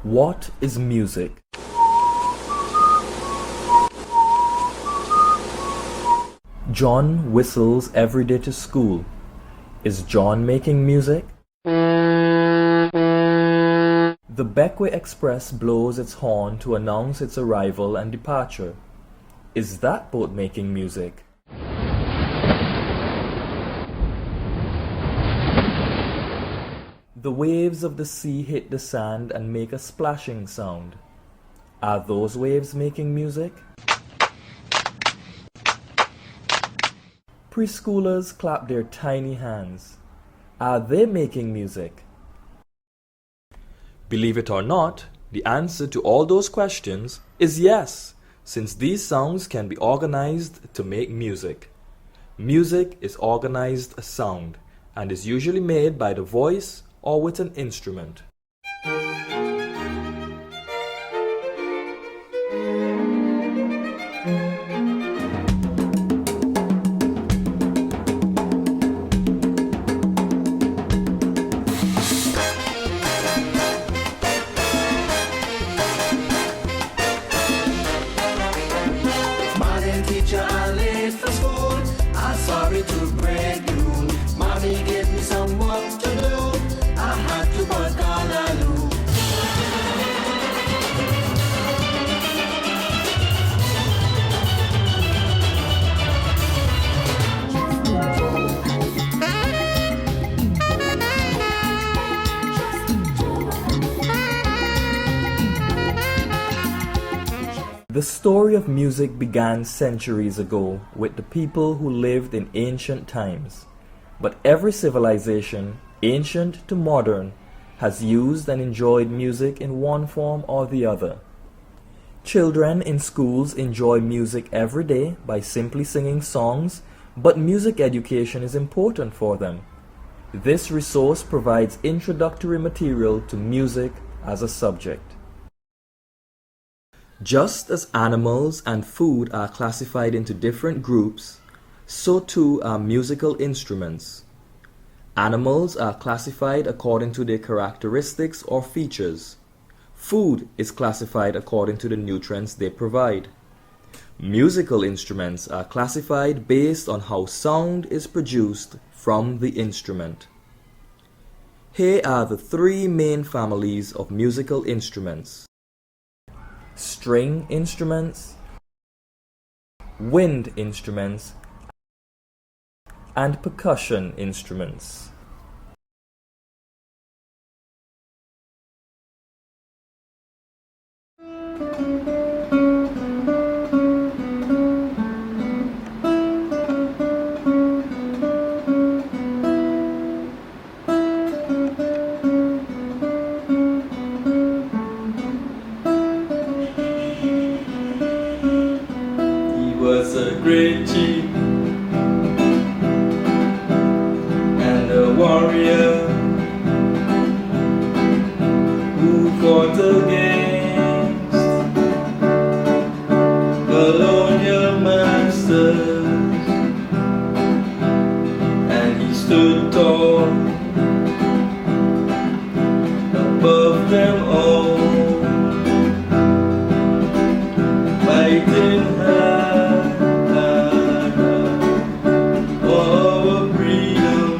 What is music? John whistles every day to school. Is John making music? The Bequia Express blows its horn to announce its arrival and departure. Is that boat making music? The waves of the sea hit the sand and make a splashing sound. Are those waves making music? Preschoolers clap their tiny hands. Are they making music? Believe it or not, the answer to all those questions is yes, since these sounds can be organized to make music. Music is organized sound and is usually made by the voice or with an instrument. Morning teacher, I'm late for school. I'm sorry to break you. Mommy gave me some work to do. I had to work all alone. The story of music began centuries ago with the people who lived in ancient times. But every civilization, ancient to modern, has used and enjoyed music in one form or the other. Children in schools enjoy music every day by simply singing songs, but music education is important for them. This resource provides introductory material to music as a subject. Just as animals and food are classified into different groups, so too are musical instruments. Animals are classified according to their characteristics or features. Food is classified according to the nutrients they provide. Musical instruments are classified based on how sound is produced from the instrument. Here are the three main families of musical instruments: string instruments, wind instruments, and percussion instruments. He was a great chief and a warrior who fought against colonial masters, and he stood tall above them all, fighting hard for our freedom.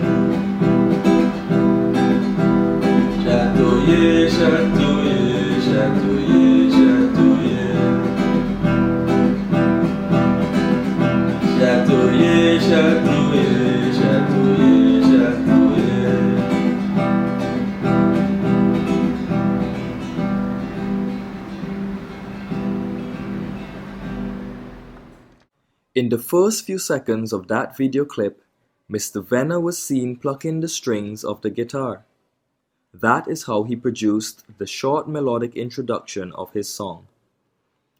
Chatouiller, chatouiller, chatouiller, chatouiller. Chatouiller, chatouiller, chatouiller, chatouiller. In the first few seconds of that video clip, Mr. Venner was seen plucking the strings of the guitar. That is how he produced the short melodic introduction of his song.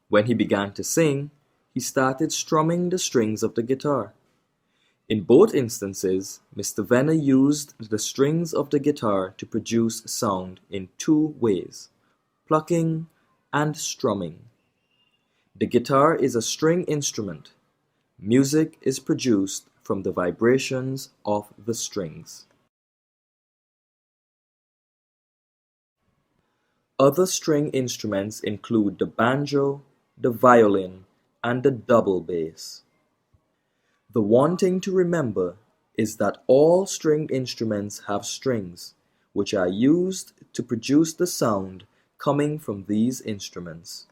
When he began to sing, he started strumming the strings of the guitar. In both instances, Mr. Venner used the strings of the guitar to produce sound in two ways: plucking and strumming. The guitar is a string instrument. Music is produced from the vibrations of the strings. Other string instruments include the banjo, the violin, and the double bass. The one thing to remember is that all string instruments have strings, which are used to produce the sound coming from these instruments.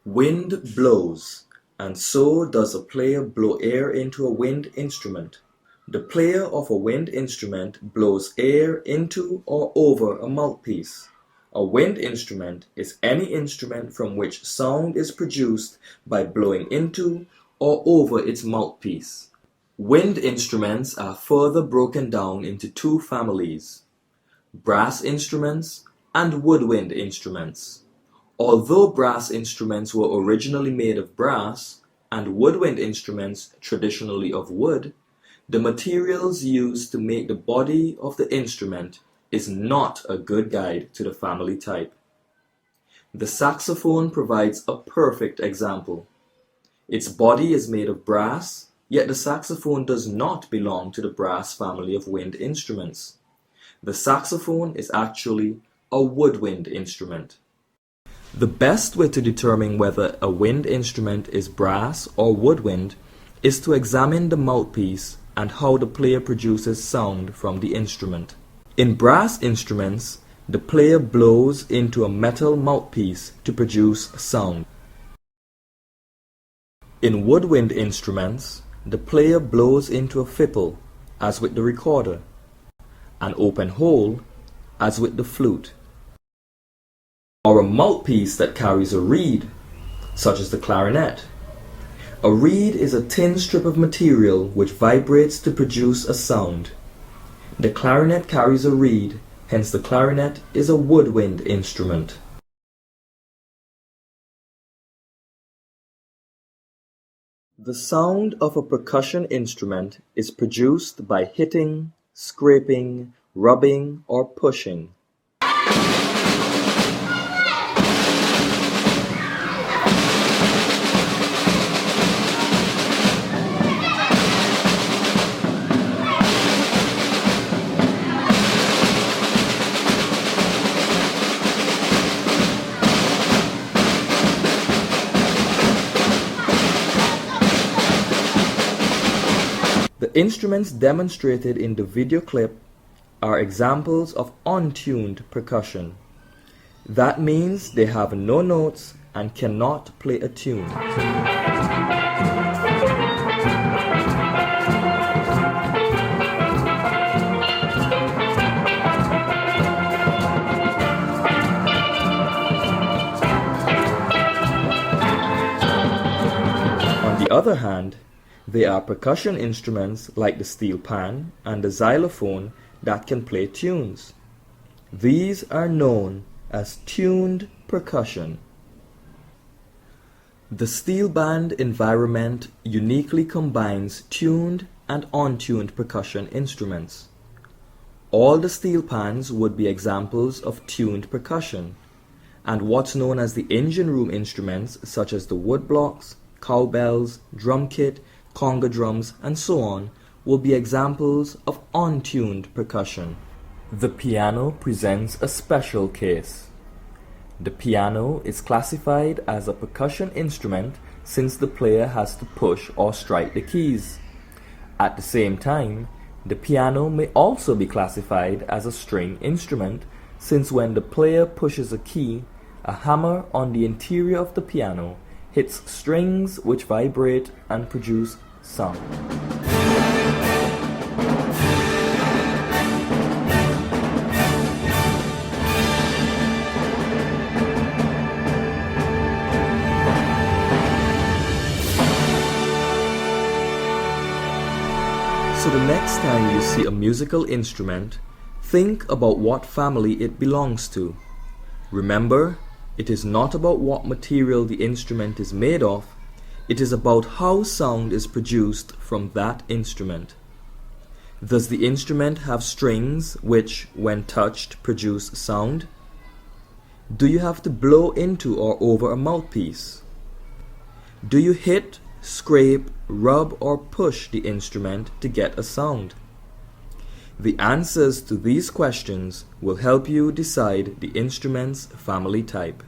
Wind blows, and so does a player blow air into a wind instrument. The player of a wind instrument blows air into or over a mouthpiece. A wind instrument is any instrument from which sound is produced by blowing into or over its mouthpiece. Wind instruments are further broken down into two families: brass instruments and woodwind instruments. Although brass instruments were originally made of brass and woodwind instruments traditionally of wood, the materials used to make the body of the instrument is not a good guide to the family type. The saxophone provides a perfect example. Its body is made of brass, yet the saxophone does not belong to the brass family of wind instruments. The saxophone is actually a woodwind instrument. The best way to determine whether a wind instrument is brass or woodwind is to examine the mouthpiece and how the player produces sound from the instrument. In brass instruments, the player blows into a metal mouthpiece to produce sound. In woodwind instruments, the player blows into a fipple, as with the recorder, an open hole, as with the flute, or a mouthpiece that carries a reed, such as the clarinet. A reed is a thin strip of material which vibrates to produce a sound. The clarinet carries a reed, hence the clarinet is a woodwind instrument. The sound of a percussion instrument is produced by hitting, scraping, rubbing, or pushing. The instruments demonstrated in the video clip are examples of untuned percussion. That means they have no notes and cannot play a tune. On the other hand, there are percussion instruments like the steel pan and the xylophone that can play tunes. These are known as tuned percussion. The steel band environment uniquely combines tuned and untuned percussion instruments. All the steel pans would be examples of tuned percussion, and what's known as the engine room instruments such as the woodblocks, cowbells, drum kit, conga drums, and so on will be examples of untuned percussion. The piano presents a special case. The piano is classified as a percussion instrument since the player has to push or strike the keys. At the same time, the piano may also be classified as a string instrument since when the player pushes a key, a hammer on the interior of the piano hits strings which vibrate and produce sound. So the next time you see a musical instrument, think about what family it belongs to. Remember, it is not about what material the instrument is made of, It is about how sound is produced from that instrument. Does the instrument have strings which, when touched, produce sound? Do you have to blow into or over a mouthpiece? Do you hit, scrape, rub, or push the instrument to get a sound? The answers to these questions will help you decide the instrument's family type.